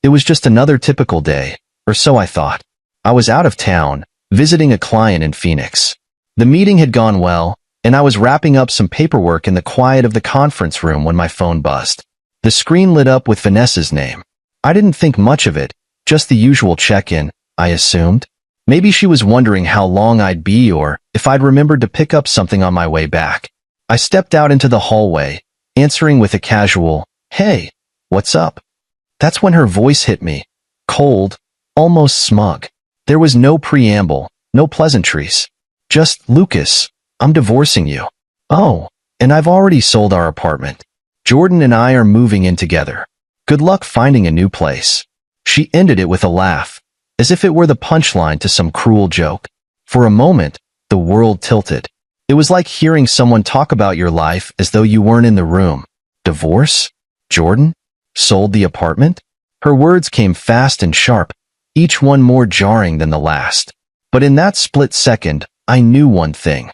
It was just another typical day, or so I thought. I was out of town, visiting a client in Phoenix. The meeting had gone well, and I was wrapping up some paperwork in the quiet of the conference room when my phone buzzed. The screen lit up with Vanessa's name. I didn't think much of it, just the usual check-in, I assumed. Maybe she was wondering how long I'd be or if I'd remembered to pick up something on my way back. I stepped out into the hallway, answering with a casual, "Hey, what's up?" That's when her voice hit me, cold, almost smug. There was no preamble, no pleasantries. Just, "Lucas, I'm divorcing you." "Oh, and I've already sold our apartment. Jordan and I are moving in together. Good luck finding a new place." She ended it with a laugh, as if it were the punchline to some cruel joke. For a moment, the world tilted. It was like hearing someone talk about your life as though you weren't in the room. Divorce? Jordan? Sold the apartment? Her words came fast and sharp, each one more jarring than the last. But in that split second, I knew one thing.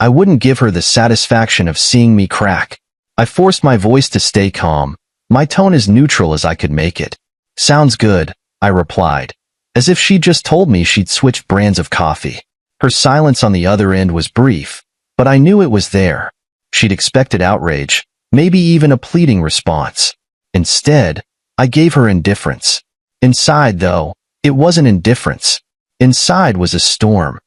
I wouldn't give her the satisfaction of seeing me crack. I forced my voice to stay calm, my tone as neutral as I could make it. "Sounds good," I replied, as if she'd just told me she'd switched brands of coffee. Her silence on the other end was brief, but I knew it was there. She'd expected outrage, maybe even a pleading response. Instead, I gave her indifference. Inside, though, it wasn't indifference. Inside was a storm,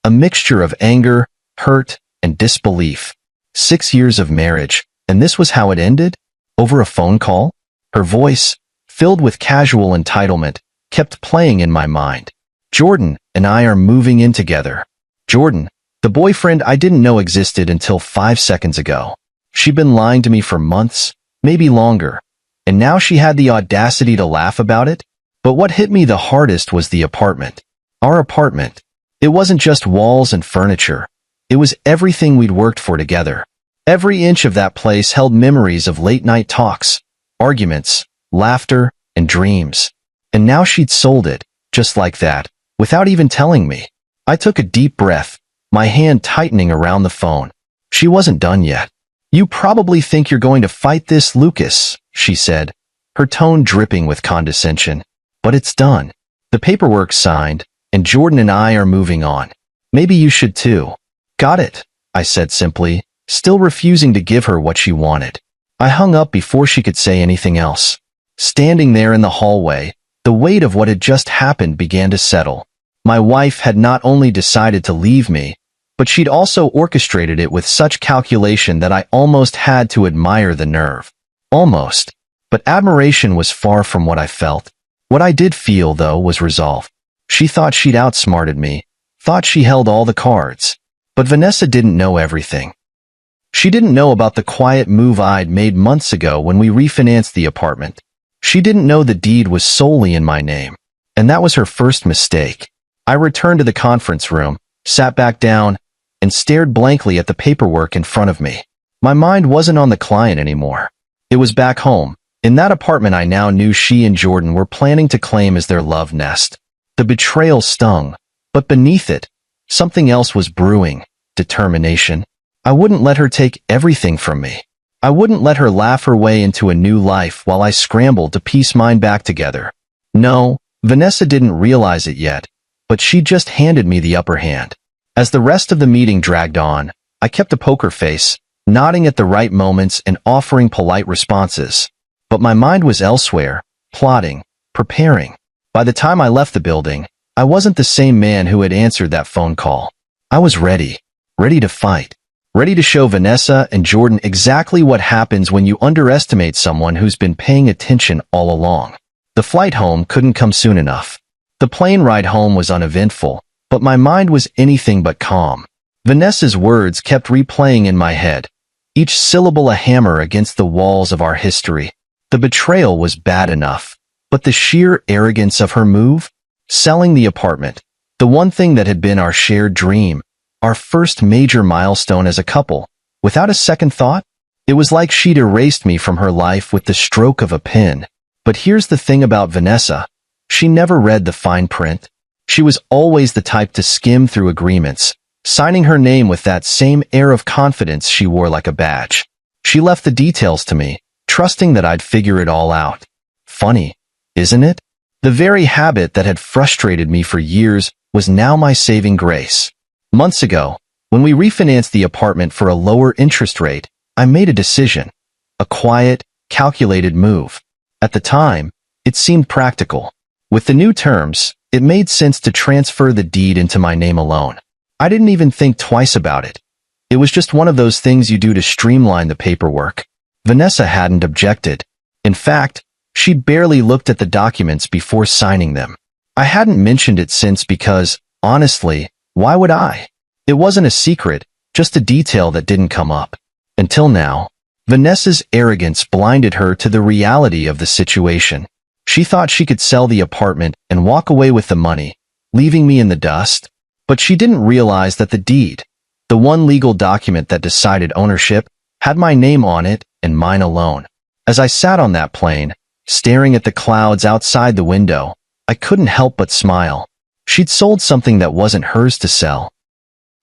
a mixture of anger, hurt, and disbelief. 6 years of marriage, and this was how it ended? Over a phone call? Her voice, filled with casual entitlement, kept playing in my mind. "Jordan and I are moving in together." Jordan, the boyfriend I didn't know existed until 5 seconds ago. She'd been lying to me for months, maybe longer, and now she had the audacity to laugh about it? But what hit me the hardest was the apartment. Our apartment. It wasn't just walls and furniture. It was everything we'd worked for together. Every inch of that place held memories of late-night talks, arguments, laughter, and dreams. And now she'd sold it, just like that, without even telling me. I took a deep breath, my hand tightening around the phone. She wasn't done yet. "You probably think you're going to fight this, Lucas," she said, her tone dripping with condescension. "But it's done. The paperwork's signed, and Jordan and I are moving on. Maybe you should too." "Got it," I said simply, still refusing to give her what she wanted. I hung up before she could say anything else. Standing there in the hallway, the weight of what had just happened began to settle. My wife had not only decided to leave me, but she'd also orchestrated it with such calculation that I almost had to admire the nerve. Almost. But admiration was far from what I felt. What I did feel, though, was resolve. She thought she'd outsmarted me, thought she held all the cards. But Vanessa didn't know everything. She didn't know about the quiet move I'd made months ago when we refinanced the apartment. She didn't know the deed was solely in my name. And that was her first mistake. I returned to the conference room, sat back down, and stared blankly at the paperwork in front of me. My mind wasn't on the client anymore. It was back home, in that apartment I now knew she and Jordan were planning to claim as their love nest. The betrayal stung, but beneath it, something else was brewing: determination. I wouldn't let her take everything from me. I wouldn't let her laugh her way into a new life while I scrambled to piece mine back together. No, Vanessa didn't realize it yet, but she just handed me the upper hand. As the rest of the meeting dragged on, I kept a poker face, nodding at the right moments and offering polite responses. But my mind was elsewhere, plotting, preparing. By the time I left the building, I wasn't the same man who had answered that phone call. I was ready to fight. Ready to show Vanessa and Jordan exactly what happens when you underestimate someone who's been paying attention all along. The flight home couldn't come soon enough. The plane ride home was uneventful, but my mind was anything but calm. Vanessa's words kept replaying in my head, each syllable a hammer against the walls of our history. The betrayal was bad enough, but the sheer arrogance of her move? Selling the apartment, the one thing that had been our shared dream, our first major milestone as a couple, without a second thought? It was like she'd erased me from her life with the stroke of a pen. But here's the thing about Vanessa. She never read the fine print. She was always the type to skim through agreements, signing her name with that same air of confidence she wore like a badge. She left the details to me, trusting that I'd figure it all out. Funny, isn't it? The very habit that had frustrated me for years was now my saving grace. Months ago, when we refinanced the apartment for a lower interest rate, I made a decision. A quiet, calculated move. At the time, it seemed practical. With the new terms, it made sense to transfer the deed into my name alone. I didn't even think twice about it. It was just one of those things you do to streamline the paperwork. Vanessa hadn't objected. In fact, she'd barely looked at the documents before signing them. I hadn't mentioned it since because, honestly, why would I? It wasn't a secret, just a detail that didn't come up. Until now, Vanessa's arrogance blinded her to the reality of the situation. She thought she could sell the apartment and walk away with the money, leaving me in the dust. But she didn't realize that the deed, the one legal document that decided ownership, had my name on it and mine alone. As I sat on that plane, staring at the clouds outside the window, I couldn't help but smile. She'd sold something that wasn't hers to sell.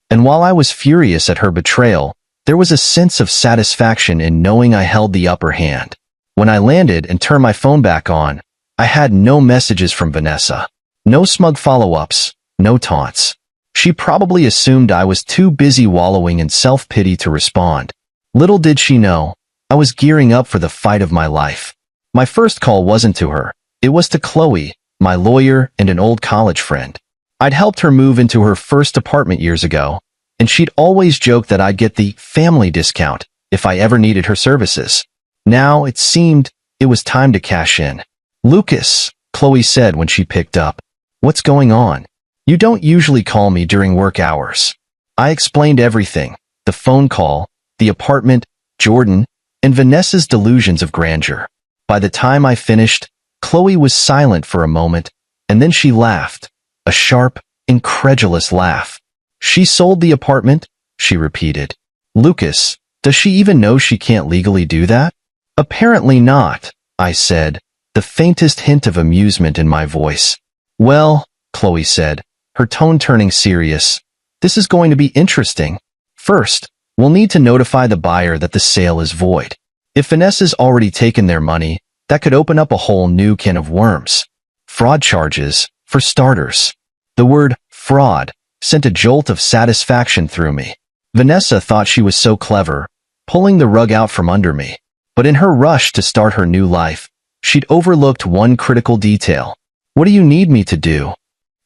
And while I was furious at her betrayal, there was a sense of satisfaction in knowing I held the upper hand. When I landed and turned my phone back on, I had no messages from Vanessa. No smug follow-ups, no taunts. She probably assumed I was too busy wallowing in self-pity to respond. Little did she know, I was gearing up for the fight of my life. My first call wasn't to her. It was to Chloe, my lawyer and an old college friend. I'd helped her move into her first apartment years ago, and she'd always joked that I'd get the family discount if I ever needed her services. Now, it seemed, it was time to cash in. "Lucas," Chloe said when she picked up. "What's going on? You don't usually call me during work hours." I explained everything: the phone call, the apartment, Jordan, and Vanessa's delusions of grandeur. By the time I finished, Chloe was silent for a moment, and then she laughed. A sharp, incredulous laugh. "She sold the apartment?" she repeated. "Lucas, does she even know she can't legally do that?" "Apparently not," I said, the faintest hint of amusement in my voice. "Well," Chloe said, her tone turning serious, "this is going to be interesting. First, we'll need to notify the buyer that the sale is void. If Vanessa's already taken their money, that could open up a whole new can of worms. Fraud charges, for starters." The word fraud sent a jolt of satisfaction through me. Vanessa thought she was so clever, pulling the rug out from under me. But in her rush to start her new life, she'd overlooked one critical detail. "What do you need me to do?"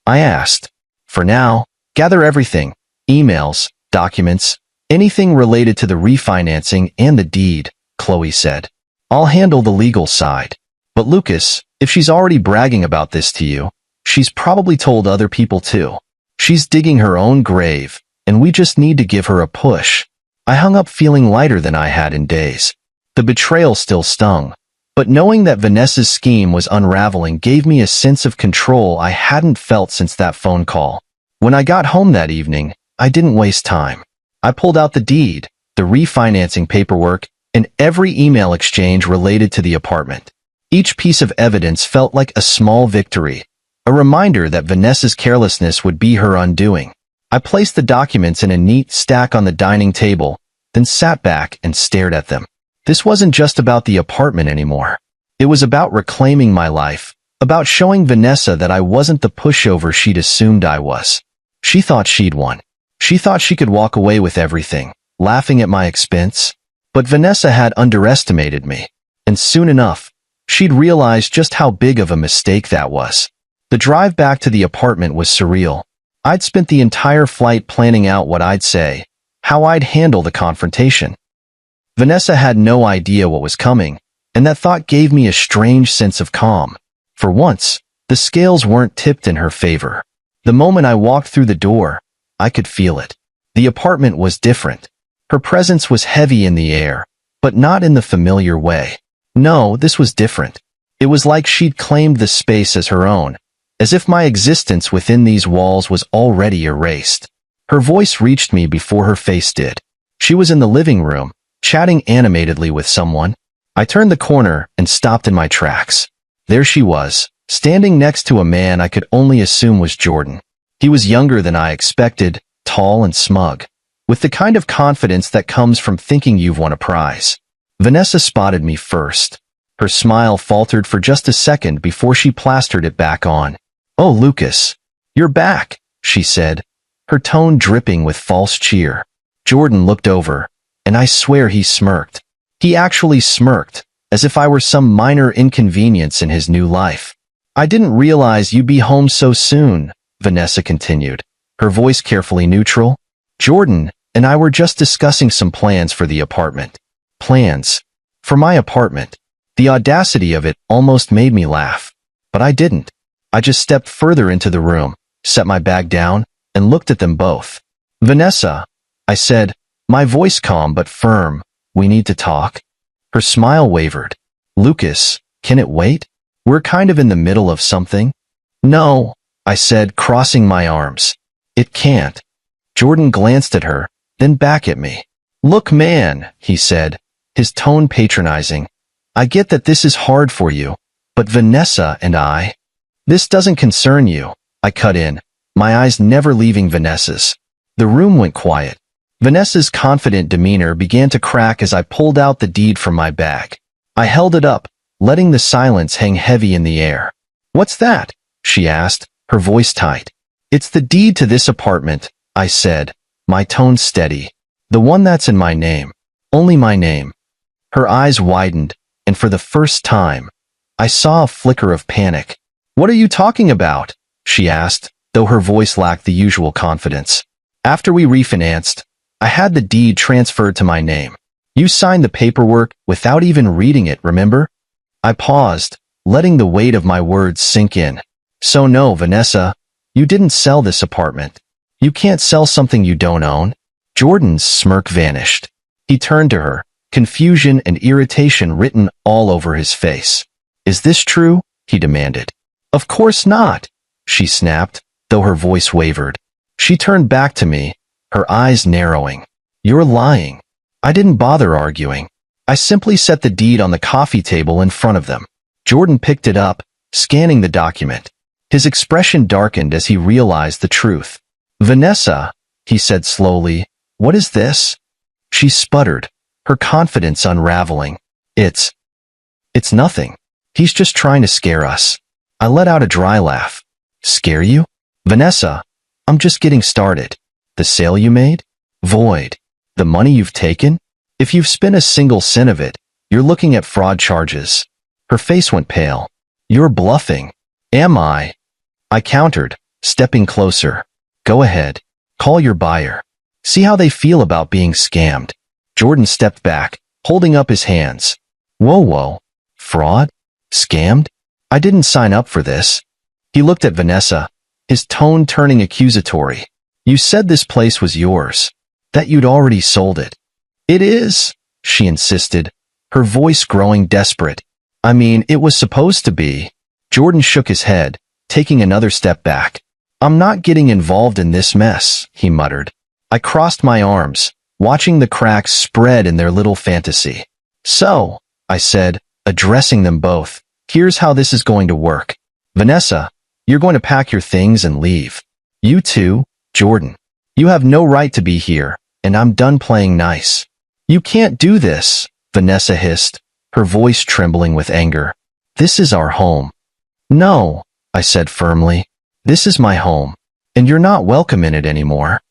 I asked. "For now, gather everything, emails, documents, anything related to the refinancing and the deed," Chloe said. "I'll handle the legal side. But Lucas, if she's already bragging about this to you, she's probably told other people too. She's digging her own grave, and we just need to give her a push." I hung up feeling lighter than I had in days. The betrayal still stung, but knowing that Vanessa's scheme was unraveling gave me a sense of control I hadn't felt since that phone call. When I got home that evening, I didn't waste time. I pulled out the deed, the refinancing paperwork, and every email exchange related to the apartment. Each piece of evidence felt like a small victory, a reminder that Vanessa's carelessness would be her undoing. I placed the documents in a neat stack on the dining table, then sat back and stared at them. This wasn't just about the apartment anymore. It was about reclaiming my life, about showing Vanessa that I wasn't the pushover she'd assumed I was. She thought she'd won. She thought she could walk away with everything, laughing at my expense. But Vanessa had underestimated me, and soon enough, she'd realized just how big of a mistake that was. The drive back to the apartment was surreal. I'd spent the entire flight planning out what I'd say, how I'd handle the confrontation. Vanessa had no idea what was coming, and that thought gave me a strange sense of calm. For once, the scales weren't tipped in her favor. The moment I walked through the door, I could feel it. The apartment was different. Her presence was heavy in the air, but not in the familiar way. No, this was different. It was like she'd claimed the space as her own, as if my existence within these walls was already erased. Her voice reached me before her face did. She was in the living room, chatting animatedly with someone. I turned the corner and stopped in my tracks. There she was, standing next to a man I could only assume was Jordan. He was younger than I expected, tall and smug, with the kind of confidence that comes from thinking you've won a prize. Vanessa spotted me first. Her smile faltered for just a second before she plastered it back on. "Oh, Lucas, you're back," she said, her tone dripping with false cheer. Jordan looked over, and I swear he smirked. He actually smirked, as if I were some minor inconvenience in his new life. "I didn't realize you'd be home so soon," Vanessa continued, her voice carefully neutral. "Jordan and I were just discussing some plans for the apartment." Plans? For my apartment? The audacity of it almost made me laugh. But I didn't. I just stepped further into the room, set my bag down, and looked at them both. "Vanessa," I said, my voice calm but firm, "we need to talk." Her smile wavered. "Lucas, can it wait? We're kind of in the middle of something." "No," I said, crossing my arms. "It can't." Jordan glanced at her, then back at me. "Look, man," he said, his tone patronizing. "I get that this is hard for you, but Vanessa and I—" "This doesn't concern you," I cut in, my eyes never leaving Vanessa's. The room went quiet. Vanessa's confident demeanor began to crack as I pulled out the deed from my bag. I held it up, letting the silence hang heavy in the air. "What's that?" she asked, her voice tight. "It's the deed to this apartment," I said, my tone steady. "The one that's in my name. Only my name." Her eyes widened, and for the first time, I saw a flicker of panic. "What are you talking about?" she asked, though her voice lacked the usual confidence. "After we refinanced, I had the deed transferred to my name. You signed the paperwork without even reading it, remember?" I paused, letting the weight of my words sink in. "So no, Vanessa, you didn't sell this apartment. You can't sell something you don't own." Jordan's smirk vanished. He turned to her, confusion and irritation written all over his face. "Is this true?" he demanded. "Of course not," she snapped, though her voice wavered. She turned back to me, her eyes narrowing. "You're lying." I didn't bother arguing. I simply set the deed on the coffee table in front of them. Jordan picked it up, scanning the document. His expression darkened as he realized the truth. "Vanessa," he said slowly, "what is this?" She sputtered, her confidence unraveling. It's nothing. He's just trying to scare us." I let out a dry laugh. "Scare you?" "Vanessa, I'm just getting started. The sale you made? Void. The money you've taken? If you've spent a single cent of it, you're looking at fraud charges." Her face went pale. "You're bluffing." "Am I?" I countered, stepping closer. "Go ahead. Call your buyer. See how they feel about being scammed." Jordan stepped back, holding up his hands. Whoa. Fraud? Scammed? I didn't sign up for this." He looked at Vanessa, his tone turning accusatory. "You said this place was yours, that you'd already sold it." "It is," she insisted, her voice growing desperate. "I mean, it was supposed to be." Jordan shook his head, taking another step back. "I'm not getting involved in this mess," he muttered. I crossed my arms, watching the cracks spread in their little fantasy. "So," I said, addressing them both, "here's how this is going to work. Vanessa, you're going to pack your things and leave. You too, Jordan. You have no right to be here, and I'm done playing nice." "You can't do this," Vanessa hissed, her voice trembling with anger. "This is our home." "No," I said firmly. "This is my home, and you're not welcome in it anymore."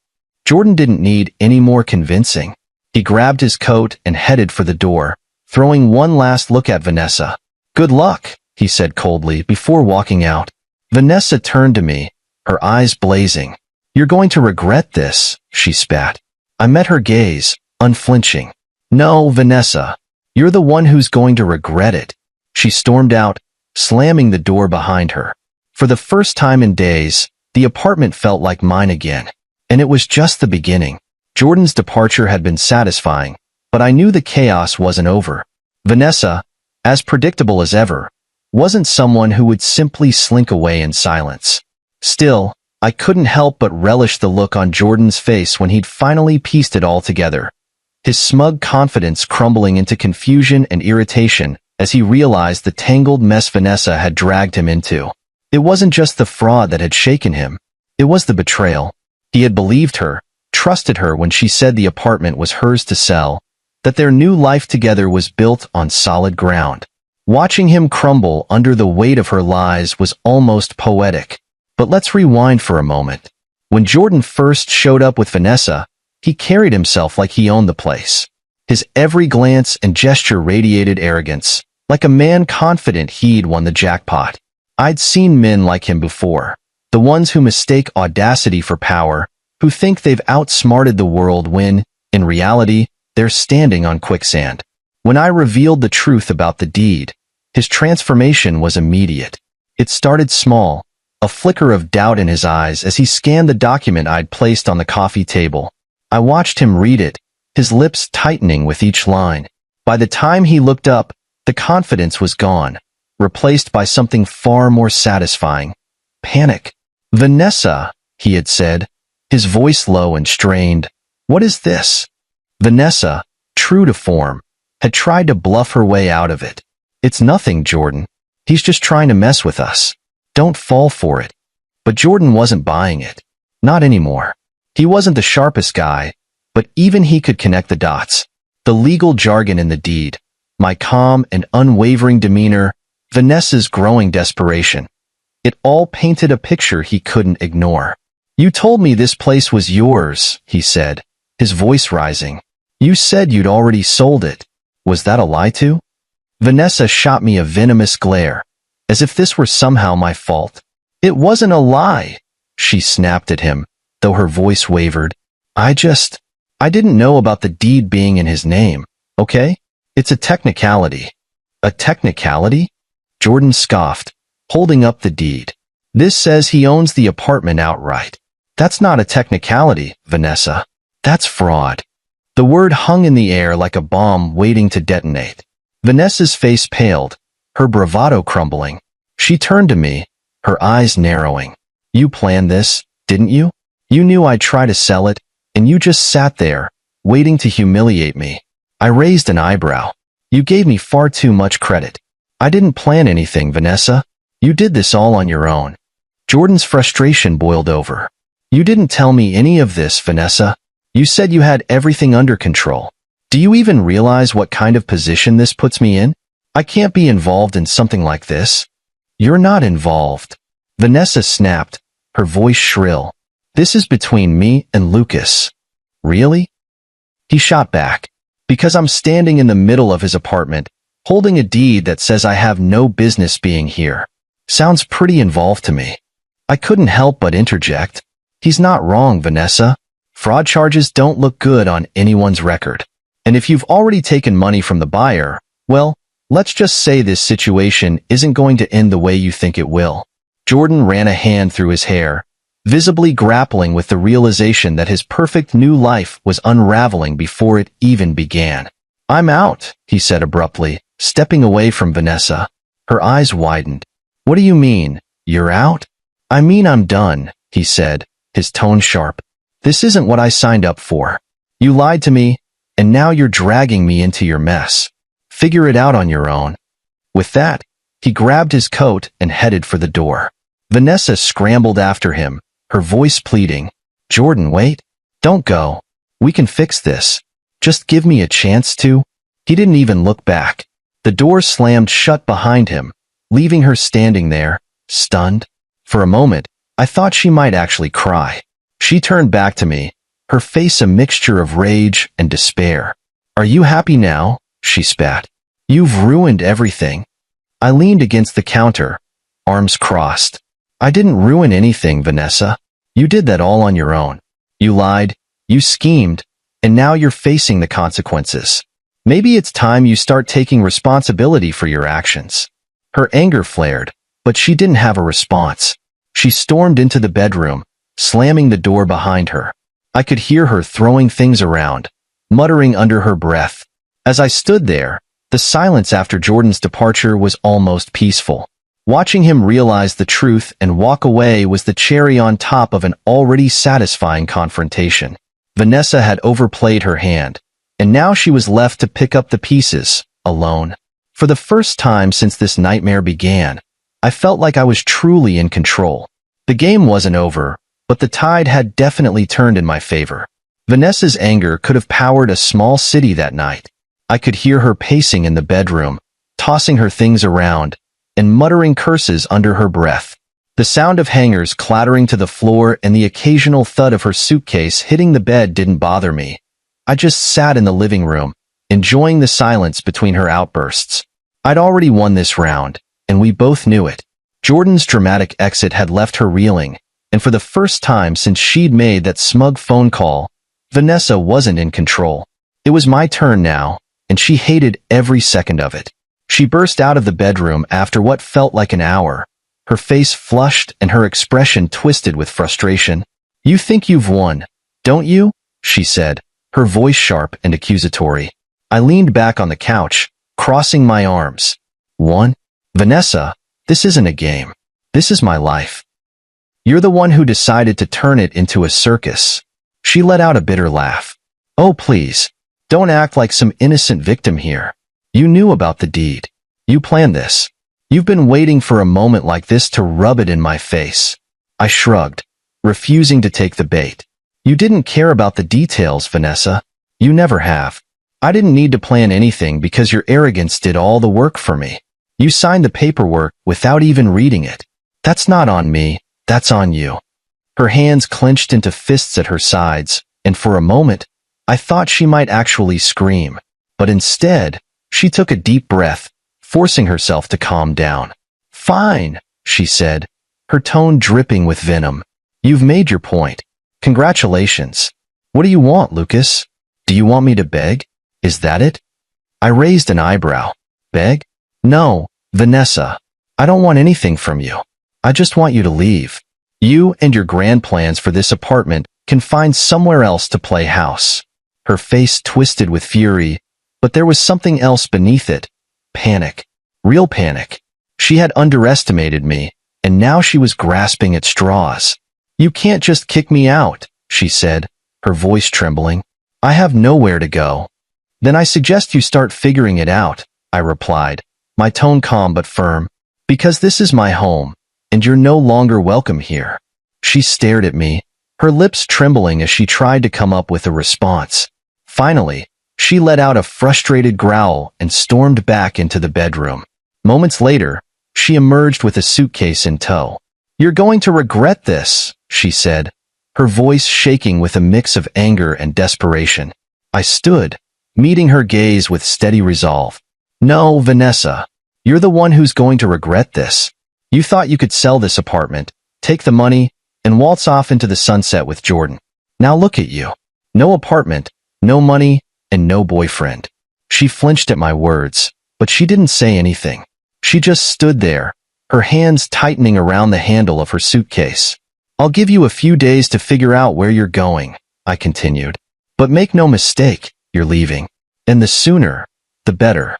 Jordan didn't need any more convincing. He grabbed his coat and headed for the door, throwing one last look at Vanessa. "Good luck," he said coldly before walking out. Vanessa turned to me, her eyes blazing. "You're going to regret this," she spat. I met her gaze, unflinching. "No, Vanessa, you're the one who's going to regret it." She stormed out, slamming the door behind her. For the first time in days, the apartment felt like mine again. And it was just the beginning. Jordan's departure had been satisfying, but I knew the chaos wasn't over. Vanessa, as predictable as ever, wasn't someone who would simply slink away in silence. Still, I couldn't help but relish the look on Jordan's face when he'd finally pieced it all together. His smug confidence crumbling into confusion and irritation as he realized the tangled mess Vanessa had dragged him into. It wasn't just the fraud that had shaken him. It was the betrayal. He had believed her, trusted her when she said the apartment was hers to sell, that their new life together was built on solid ground. Watching him crumble under the weight of her lies was almost poetic. But let's rewind for a moment. When Jordan first showed up with Vanessa, he carried himself like he owned the place. His every glance and gesture radiated arrogance, like a man confident he'd won the jackpot. I'd seen men like him before, the ones who mistake audacity for power, who think they've outsmarted the world when, in reality, they're standing on quicksand. When I revealed the truth about the deed, his transformation was immediate. It started small, a flicker of doubt in his eyes as he scanned the document I'd placed on the coffee table. I watched him read it, his lips tightening with each line. By the time he looked up, the confidence was gone, replaced by something far more satisfying. Panic. "Vanessa," he had said, his voice low and strained. "What is this?" Vanessa, true to form, had tried to bluff her way out of it. "It's nothing, Jordan. He's just trying to mess with us. Don't fall for it." But Jordan wasn't buying it. Not anymore. He wasn't the sharpest guy, but even he could connect the dots. The legal jargon in the deed, my calm and unwavering demeanor, Vanessa's growing desperation. It all painted a picture he couldn't ignore. "You told me this place was yours," he said, his voice rising. "You said you'd already sold it. Was that a lie too?" Vanessa shot me a venomous glare, as if this were somehow my fault. "It wasn't a lie," she snapped at him, though her voice wavered. I didn't know about the deed being in his name, okay? It's a technicality." "A technicality?" Jordan scoffed, holding up the deed. "This says he owns the apartment outright. That's not a technicality, Vanessa. That's fraud." The word hung in the air like a bomb waiting to detonate. Vanessa's face paled, her bravado crumbling. She turned to me, her eyes narrowing. "You planned this, didn't you? You knew I'd try to sell it, and you just sat there, waiting to humiliate me." I raised an eyebrow. "You gave me far too much credit. I didn't plan anything, Vanessa. You did this all on your own." Jordan's frustration boiled over. "You didn't tell me any of this, Vanessa. You said you had everything under control. Do you even realize what kind of position this puts me in? I can't be involved in something like this." "You're not involved," Vanessa snapped, her voice shrill. "This is between me and Lucas." "Really?" He shot back. "Because I'm standing in the middle of his apartment, holding a deed that says I have no business being here. Sounds pretty involved to me." I couldn't help but interject. "He's not wrong, Vanessa. Fraud charges don't look good on anyone's record. And if you've already taken money from the buyer, well, let's just say this situation isn't going to end the way you think it will." Jordan ran a hand through his hair, visibly grappling with the realization that his perfect new life was unraveling before it even began. "I'm out," he said abruptly, stepping away from Vanessa. Her eyes widened. "What do you mean, you're out?" "I mean I'm done," he said, his tone sharp. "This isn't what I signed up for. You lied to me, and now you're dragging me into your mess. Figure it out on your own." With that, he grabbed his coat and headed for the door. Vanessa scrambled after him, her voice pleading. "Jordan, wait. Don't go. We can fix this. Just give me a chance to." He didn't even look back. The door slammed shut behind him, leaving her standing there, stunned. For a moment, I thought she might actually cry. She turned back to me, her face a mixture of rage and despair. "Are you happy now?" she spat. "You've ruined everything." I leaned against the counter, arms crossed. "I didn't ruin anything, Vanessa. You did that all on your own. You lied, you schemed, and now you're facing the consequences. Maybe it's time you start taking responsibility for your actions." Her anger flared, but she didn't have a response. She stormed into the bedroom, slamming the door behind her. I could hear her throwing things around, muttering under her breath. As I stood there, the silence after Jordan's departure was almost peaceful. Watching him realize the truth and walk away was the cherry on top of an already satisfying confrontation. Vanessa had overplayed her hand, and now she was left to pick up the pieces, alone. For the first time since this nightmare began, I felt like I was truly in control. The game wasn't over, but the tide had definitely turned in my favor. Vanessa's anger could have powered a small city that night. I could hear her pacing in the bedroom, tossing her things around and muttering curses under her breath. The sound of hangers clattering to the floor and the occasional thud of her suitcase hitting the bed didn't bother me. I just sat in the living room, enjoying the silence between her outbursts. I'd already won this round, and we both knew it. Jordan's dramatic exit had left her reeling, and for the first time since she'd made that smug phone call, Vanessa wasn't in control. It was my turn now, and she hated every second of it. She burst out of the bedroom after what felt like an hour, her face flushed and her expression twisted with frustration. "You think you've won, don't you?" she said, her voice sharp and accusatory. I leaned back on the couch, crossing my arms. "Won? Vanessa, this isn't a game. This is my life. You're the one who decided to turn it into a circus." She let out a bitter laugh. "Oh, please, don't act like some innocent victim here. You knew about the deed. You planned this. You've been waiting for a moment like this to rub it in my face." I shrugged, refusing to take the bait. "You didn't care about the details, Vanessa. You never have. I didn't need to plan anything because your arrogance did all the work for me. You signed the paperwork without even reading it. That's not on me, that's on you." Her hands clenched into fists at her sides, and for a moment, I thought she might actually scream. But instead, she took a deep breath, forcing herself to calm down. "Fine," she said, her tone dripping with venom. "You've made your point. Congratulations. What do you want, Lucas? Do you want me to beg? Is that it?" I raised an eyebrow. "Beg? No, Vanessa. I don't want anything from you. I just want you to leave. You and your grand plans for this apartment can find somewhere else to play house." Her face twisted with fury, but there was something else beneath it. Panic. Real panic. She had underestimated me, and now she was grasping at straws. "You can't just kick me out," she said, her voice trembling. "I have nowhere to go." "Then I suggest you start figuring it out," I replied, my tone calm but firm. "Because this is my home, and you're no longer welcome here." She stared at me, her lips trembling as she tried to come up with a response. Finally, she let out a frustrated growl and stormed back into the bedroom. Moments later, she emerged with a suitcase in tow. "You're going to regret this," she said, her voice shaking with a mix of anger and desperation. I stood, meeting her gaze with steady resolve. "No, Vanessa, you're the one who's going to regret this. You thought you could sell this apartment, take the money, and waltz off into the sunset with Jordan. Now look at you. No apartment, no money, and no boyfriend." She flinched at my words, but she didn't say anything. She just stood there, her hands tightening around the handle of her suitcase. "I'll give you a few days to figure out where you're going," I continued. "But make no mistake, you're leaving. And the sooner, the better."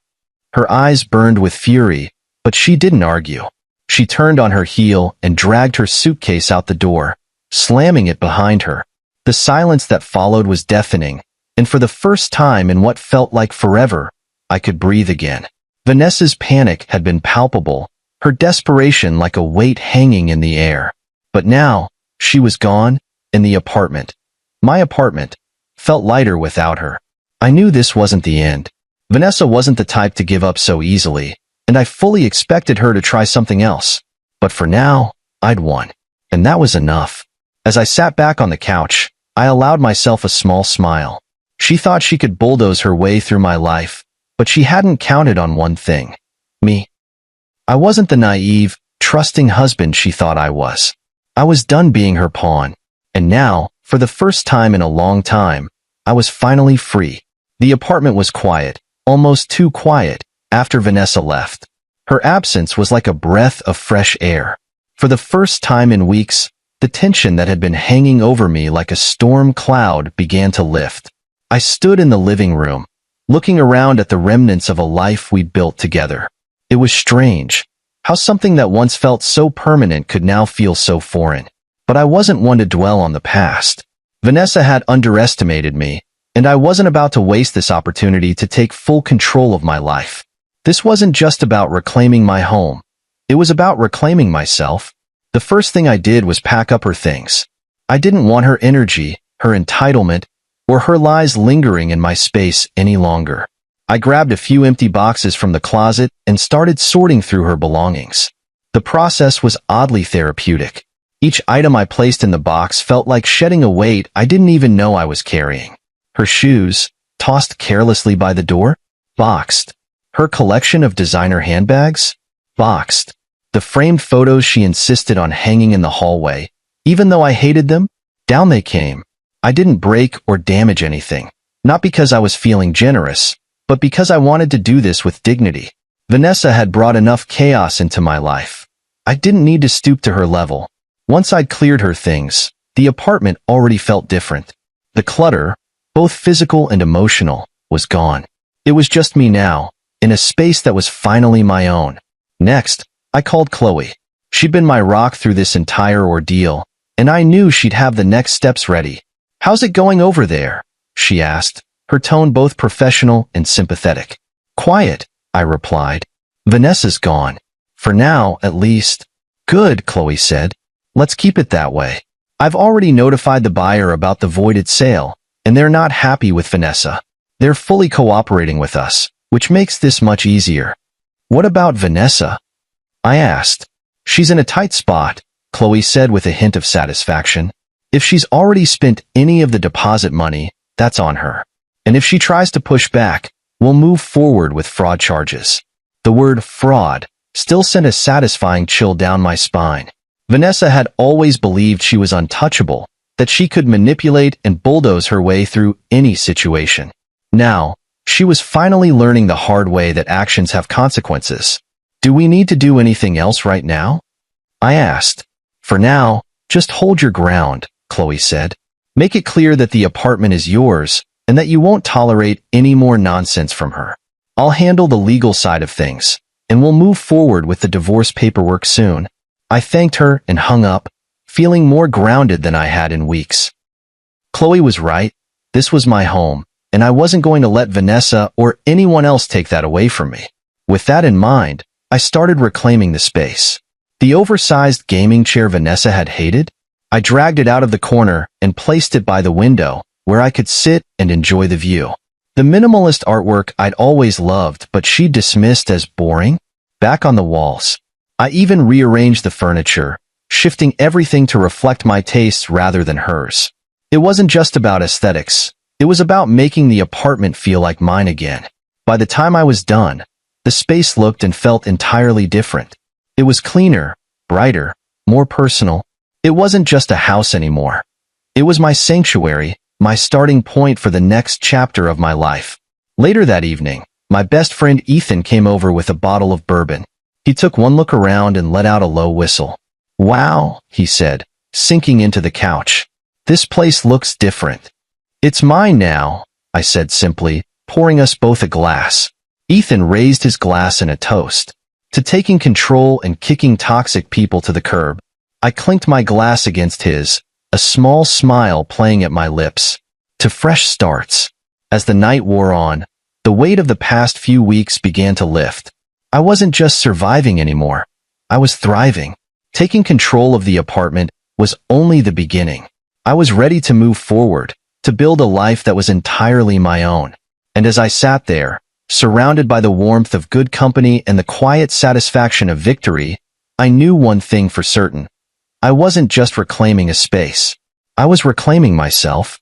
Her eyes burned with fury, but she didn't argue. She turned on her heel and dragged her suitcase out the door, slamming it behind her. The silence that followed was deafening, and for the first time in what felt like forever, I could breathe again. Vanessa's panic had been palpable, her desperation like a weight hanging in the air. But now, she was gone, and the apartment, my apartment, felt lighter without her. I knew this wasn't the end. Vanessa wasn't the type to give up so easily, and I fully expected her to try something else. But for now, I'd won, and that was enough. As I sat back on the couch, I allowed myself a small smile. She thought she could bulldoze her way through my life, but she hadn't counted on one thing: me. I wasn't the naive, trusting husband she thought I was. I was done being her pawn, and now, for the first time in a long time, I was finally free. The apartment was quiet, almost too quiet, after Vanessa left. Her absence was like a breath of fresh air. For the first time in weeks, the tension that had been hanging over me like a storm cloud began to lift. I stood in the living room, looking around at the remnants of a life we'd built together. It was strange, how something that once felt so permanent could now feel so foreign. But I wasn't one to dwell on the past. Vanessa had underestimated me, and I wasn't about to waste this opportunity to take full control of my life. This wasn't just about reclaiming my home. It was about reclaiming myself. The first thing I did was pack up her things. I didn't want her energy, her entitlement, or her lies lingering in my space any longer. I grabbed a few empty boxes from the closet and started sorting through her belongings. The process was oddly therapeutic. Each item I placed in the box felt like shedding a weight I didn't even know I was carrying. Her shoes, tossed carelessly by the door, boxed. Her collection of designer handbags, boxed. The framed photos she insisted on hanging in the hallway, even though I hated them, down they came. I didn't break or damage anything, not because I was feeling generous, but because I wanted to do this with dignity. Vanessa had brought enough chaos into my life. I didn't need to stoop to her level. Once I'd cleared her things, the apartment already felt different. The clutter, both physical and emotional, was gone. It was just me now, in a space that was finally my own. Next, I called Chloe. She'd been my rock through this entire ordeal, and I knew she'd have the next steps ready. "How's it going over there?" she asked, her tone both professional and sympathetic. "Quiet," I replied. "Vanessa's gone. For now, at least." "Good," Chloe said. "Let's keep it that way. I've already notified the buyer about the voided sale, and they're not happy with Vanessa. They're fully cooperating with us, which makes this much easier." "What about Vanessa?" I asked. "She's in a tight spot," Chloe said with a hint of satisfaction. "If she's already spent any of the deposit money, that's on her. And if she tries to push back, we'll move forward with fraud charges." The word fraud still sent a satisfying chill down my spine. Vanessa had always believed she was untouchable, that she could manipulate and bulldoze her way through any situation. Now, she was finally learning the hard way that actions have consequences. "Do we need to do anything else right now?" I asked. "For now, just hold your ground," Chloe said. "Make it clear that the apartment is yours and that you won't tolerate any more nonsense from her. I'll handle the legal side of things, and we'll move forward with the divorce paperwork soon." I thanked her and hung up, feeling more grounded than I had in weeks. Chloe was right. This was my home, and I wasn't going to let Vanessa or anyone else take that away from me. With that in mind, I started reclaiming the space. The oversized gaming chair Vanessa had hated, I dragged it out of the corner and placed it by the window, where I could sit and enjoy the view. The minimalist artwork I'd always loved but she dismissed as boring, back on the walls. I even rearranged the furniture, shifting everything to reflect my tastes rather than hers. It wasn't just about aesthetics. It was about making the apartment feel like mine again. By the time I was done, the space looked and felt entirely different. It was cleaner, brighter, more personal. It wasn't just a house anymore. It was my sanctuary, my starting point for the next chapter of my life. Later that evening, my best friend Ethan came over with a bottle of bourbon. He took one look around and let out a low whistle. "Wow," he said, sinking into the couch. "This place looks different." "It's mine now," I said simply, pouring us both a glass. Ethan raised his glass in a toast to taking control and kicking toxic people to the curb. I clinked my glass against his, a small smile playing at my lips. To fresh starts. As the night wore on, the weight of the past few weeks began to lift. I wasn't just surviving anymore. I was thriving. Taking control of the apartment was only the beginning. I was ready to move forward, to build a life that was entirely my own. And as I sat there, surrounded by the warmth of good company and the quiet satisfaction of victory, I knew one thing for certain. I wasn't just reclaiming a space. I was reclaiming myself.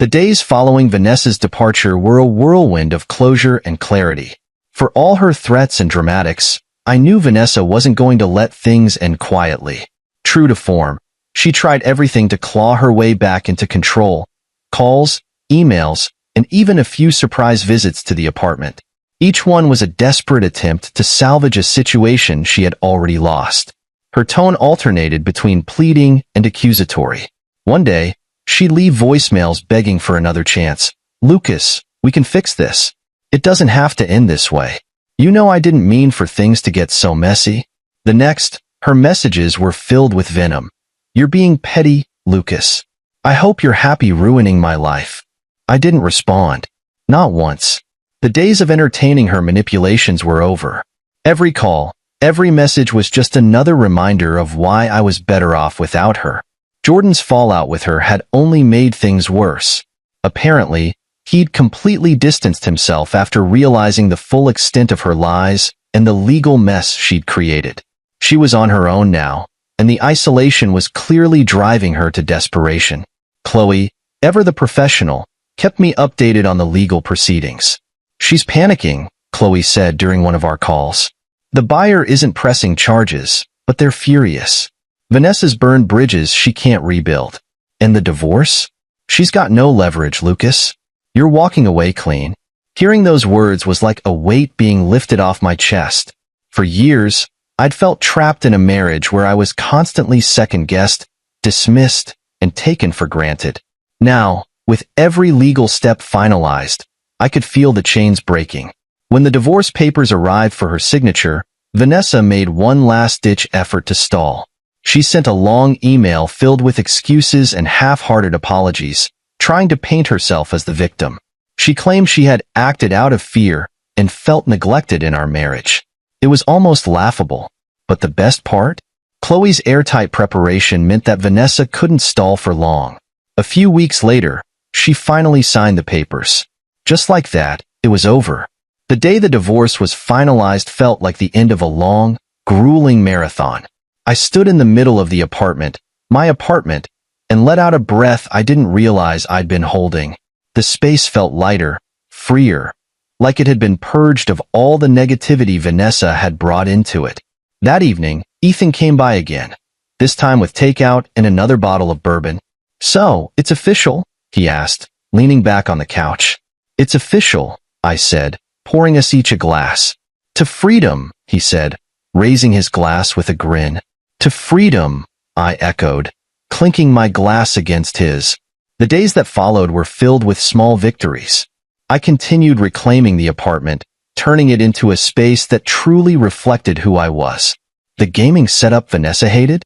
The days following Vanessa's departure were a whirlwind of closure and clarity. For all her threats and dramatics, I knew Vanessa wasn't going to let things end quietly. True to form, she tried everything to claw her way back into control. Calls, emails, and even a few surprise visits to the apartment. Each one was a desperate attempt to salvage a situation she had already lost. Her tone alternated between pleading and accusatory. One day, she'd leave voicemails begging for another chance. "Lucas, we can fix this. It doesn't have to end this way. You know I didn't mean for things to get so messy." The next, her messages were filled with venom. "You're being petty, Lucas. I hope you're happy ruining my life." I didn't respond. Not once. The days of entertaining her manipulations were over. Every call, every message was just another reminder of why I was better off without her. Jordan's fallout with her had only made things worse. Apparently, He'd completely distanced himself after realizing the full extent of her lies and the legal mess she'd created. She was on her own now, and the isolation was clearly driving her to desperation. Chloe, ever the professional, kept me updated on the legal proceedings. "She's panicking," Chloe said during one of our calls. "The buyer isn't pressing charges, but they're furious. Vanessa's burned bridges she can't rebuild. And the divorce? She's got no leverage, Lucas. You're walking away clean." Hearing those words was like a weight being lifted off my chest. For years, I'd felt trapped in a marriage where I was constantly second-guessed, dismissed, and taken for granted. Now, with every legal step finalized, I could feel the chains breaking. When the divorce papers arrived for her signature, Vanessa made one last-ditch effort to stall. She sent a long email filled with excuses and half-hearted apologies, trying to paint herself as the victim. She claimed she had acted out of fear and felt neglected in our marriage. It was almost laughable. But the best part? Chloe's airtight preparation meant that Vanessa couldn't stall for long. A few weeks later, she finally signed the papers. Just like that, it was over. The day the divorce was finalized felt like the end of a long, grueling marathon. I stood in the middle of the apartment, my apartment, and let out a breath I didn't realize I'd been holding. The space felt lighter, freer, like it had been purged of all the negativity Vanessa had brought into it. That evening, Ethan came by again, this time with takeout and another bottle of bourbon. "So, it's official?" he asked, leaning back on the couch. "It's official," I said, pouring us each a glass. "To freedom," he said, raising his glass with a grin. "To freedom," I echoed, clinking my glass against his. The days that followed were filled with small victories. I continued reclaiming the apartment, turning it into a space that truly reflected who I was. The gaming setup Vanessa hated?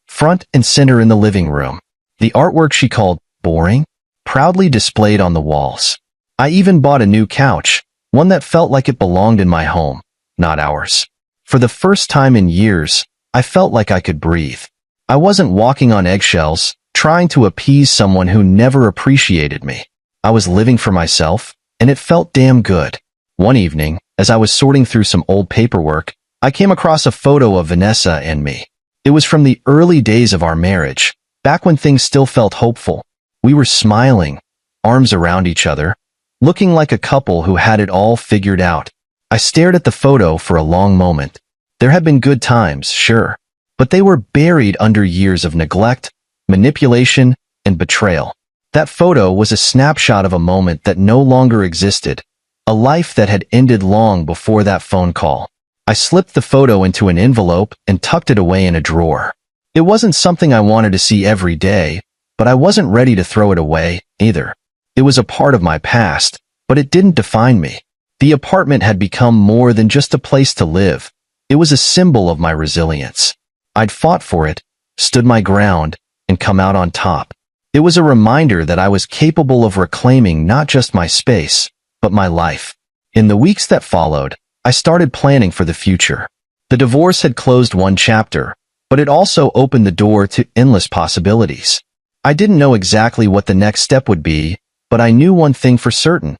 Front and center in the living room. The artwork she called boring, proudly displayed on the walls. I even bought a new couch, one that felt like it belonged in my home, not ours. For the first time in years, I felt like I could breathe. I wasn't walking on eggshells, trying to appease someone who never appreciated me. I was living for myself, and it felt damn good. One evening, as I was sorting through some old paperwork, I came across a photo of Vanessa and me. It was from the early days of our marriage, back when things still felt hopeful. We were smiling, arms around each other, looking like a couple who had it all figured out. I stared at the photo for a long moment. There had been good times, sure, but they were buried under years of neglect, manipulation, and betrayal. That photo was a snapshot of a moment that no longer existed, a life that had ended long before that phone call. I slipped the photo into an envelope and tucked it away in a drawer. It wasn't something I wanted to see every day, but I wasn't ready to throw it away, either. It was a part of my past, but it didn't define me. The apartment had become more than just a place to live. It was a symbol of my resilience. I'd fought for it, stood my ground, and come out on top. It was a reminder that I was capable of reclaiming not just my space, but my life. In the weeks that followed, I started planning for the future. The divorce had closed one chapter, but it also opened the door to endless possibilities. I didn't know exactly what the next step would be, but I knew one thing for certain.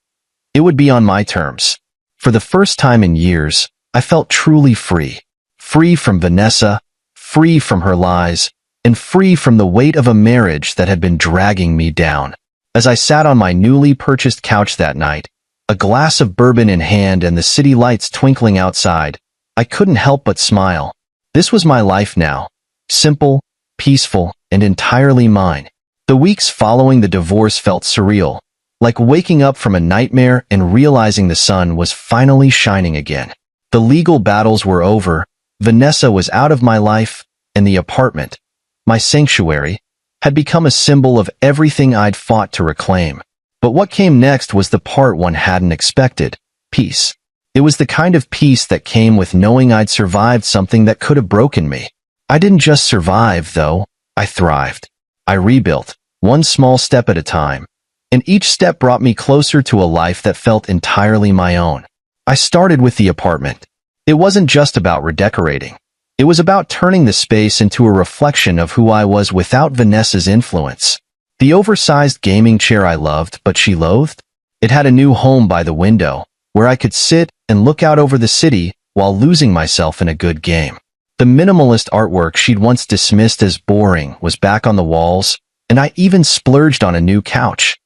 It would be on my terms. For the first time in years, I felt truly free. Free from Vanessa, free from her lies, and free from the weight of a marriage that had been dragging me down. As I sat on my newly purchased couch that night, a glass of bourbon in hand and the city lights twinkling outside, I couldn't help but smile. This was my life now. Simple, peaceful, and entirely mine. The weeks following the divorce felt surreal, like waking up from a nightmare and realizing the sun was finally shining again. The legal battles were over, Vanessa was out of my life, and the apartment, my sanctuary, had become a symbol of everything I'd fought to reclaim. But what came next was the part one hadn't expected: peace. It was the kind of peace that came with knowing I'd survived something that could have broken me. I didn't just survive, though. I thrived. I rebuilt, one small step at a time, and each step brought me closer to a life that felt entirely my own. I started with the apartment. It wasn't just about redecorating. It was about turning the space into a reflection of who I was without Vanessa's influence. The oversized gaming chair I loved, but she loathed? It had a new home by the window, where I could sit and look out over the city while losing myself in a good game. The minimalist artwork she'd once dismissed as boring was back on the walls, and I even splurged on a new couch.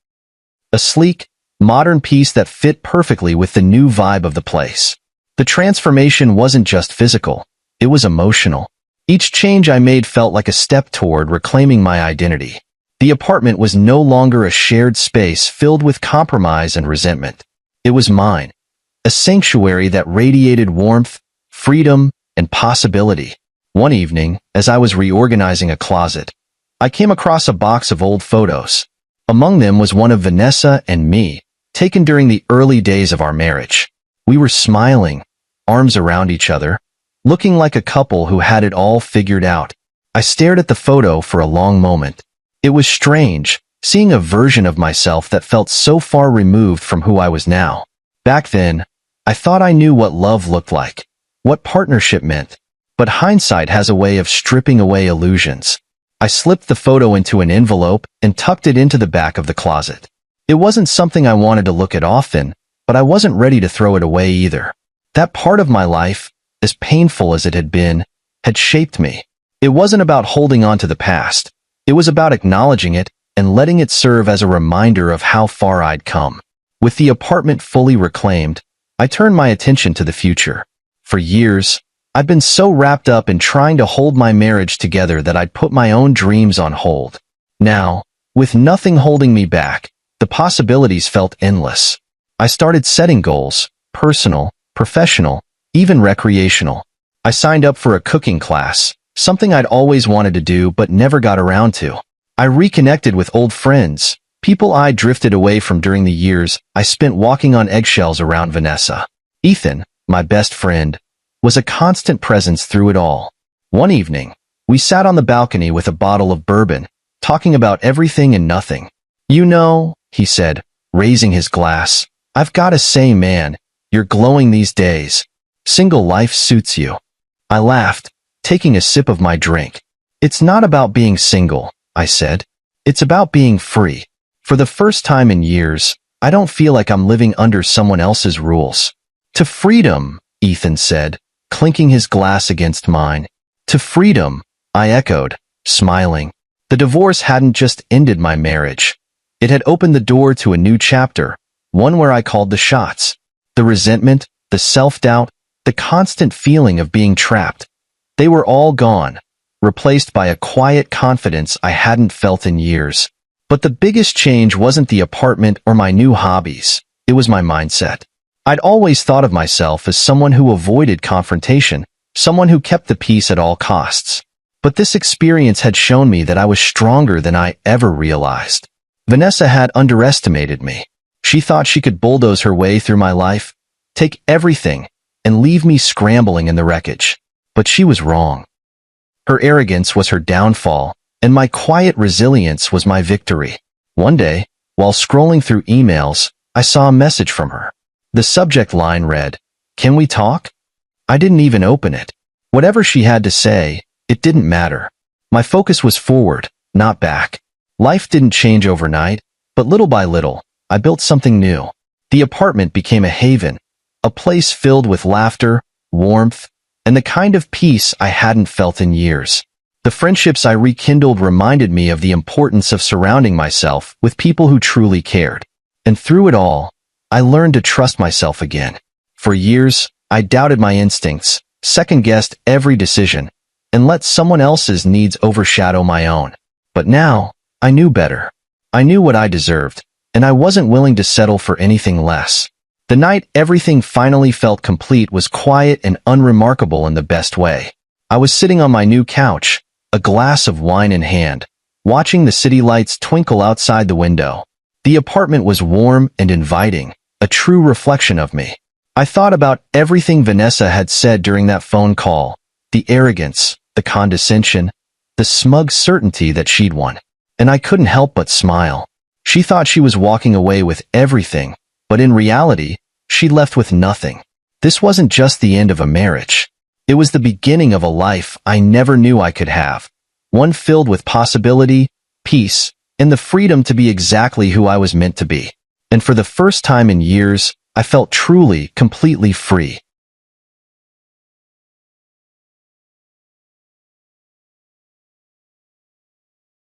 A sleek, modern piece that fit perfectly with the new vibe of the place. The transformation wasn't just physical, it was emotional. Each change I made felt like a step toward reclaiming my identity. The apartment was no longer a shared space filled with compromise and resentment. It was mine, a sanctuary that radiated warmth, freedom, and possibility. One evening, as I was reorganizing a closet, I came across a box of old photos. Among them was one of Vanessa and me, taken during the early days of our marriage. We were smiling, arms around each other, looking like a couple who had it all figured out. I stared at the photo for a long moment. It was strange, seeing a version of myself that felt so far removed from who I was now. Back then, I thought I knew what love looked like, what partnership meant, but hindsight has a way of stripping away illusions. I slipped the photo into an envelope and tucked it into the back of the closet. It wasn't something I wanted to look at often, but I wasn't ready to throw it away either. That part of my life, as painful as it had been, had shaped me. It wasn't about holding on to the past. It was about acknowledging it and letting it serve as a reminder of how far I'd come. With the apartment fully reclaimed, I turned my attention to the future. For years, I'd been so wrapped up in trying to hold my marriage together that I'd put my own dreams on hold. Now, with nothing holding me back, the possibilities felt endless. I started setting goals, personal, professional, even recreational. I signed up for a cooking class, something I'd always wanted to do but never got around to. I reconnected with old friends, people I drifted away from during the years I spent walking on eggshells around Vanessa. Ethan, my best friend, was a constant presence through it all. One evening, we sat on the balcony with a bottle of bourbon, talking about everything and nothing. "You know," he said, raising his glass, "I've got to say, man, you're glowing these days. Single life suits you." I laughed, taking a sip of my drink. "It's not about being single," I said. "It's about being free. For the first time in years, I don't feel like I'm living under someone else's rules." "To freedom," Ethan said, clinking his glass against mine. "To freedom," I echoed, smiling. The divorce hadn't just ended my marriage. It had opened the door to a new chapter, one where I called the shots. The resentment, the self-doubt, the constant feeling of being trapped. They were all gone, replaced by a quiet confidence I hadn't felt in years. But the biggest change wasn't the apartment or my new hobbies. It was my mindset. I'd always thought of myself as someone who avoided confrontation, someone who kept the peace at all costs. But this experience had shown me that I was stronger than I ever realized. Vanessa had underestimated me. She thought she could bulldoze her way through my life, take everything, and leave me scrambling in the wreckage. But she was wrong. Her arrogance was her downfall, and my quiet resilience was my victory. One day, while scrolling through emails, I saw a message from her. The subject line read, "Can we talk?" I didn't even open it. Whatever she had to say, it didn't matter. My focus was forward, not back. Life didn't change overnight, but little by little, I built something new. The apartment became a haven, a place filled with laughter, warmth, and the kind of peace I hadn't felt in years. The friendships I rekindled reminded me of the importance of surrounding myself with people who truly cared. And through it all, I learned to trust myself again. For years, I doubted my instincts, second-guessed every decision, and let someone else's needs overshadow my own. But now, I knew better. I knew what I deserved, and I wasn't willing to settle for anything less. The night everything finally felt complete was quiet and unremarkable in the best way. I was sitting on my new couch, a glass of wine in hand, watching the city lights twinkle outside the window. The apartment was warm and inviting, a true reflection of me. I thought about everything Vanessa had said during that phone call, the arrogance, the condescension, the smug certainty that she'd won. And I couldn't help but smile. She thought she was walking away with everything, but in reality, she left with nothing. This wasn't just the end of a marriage. It was the beginning of a life I never knew I could have, one filled with possibility, peace, and the freedom to be exactly who I was meant to be. and for the first time in years, I felt truly, completely free.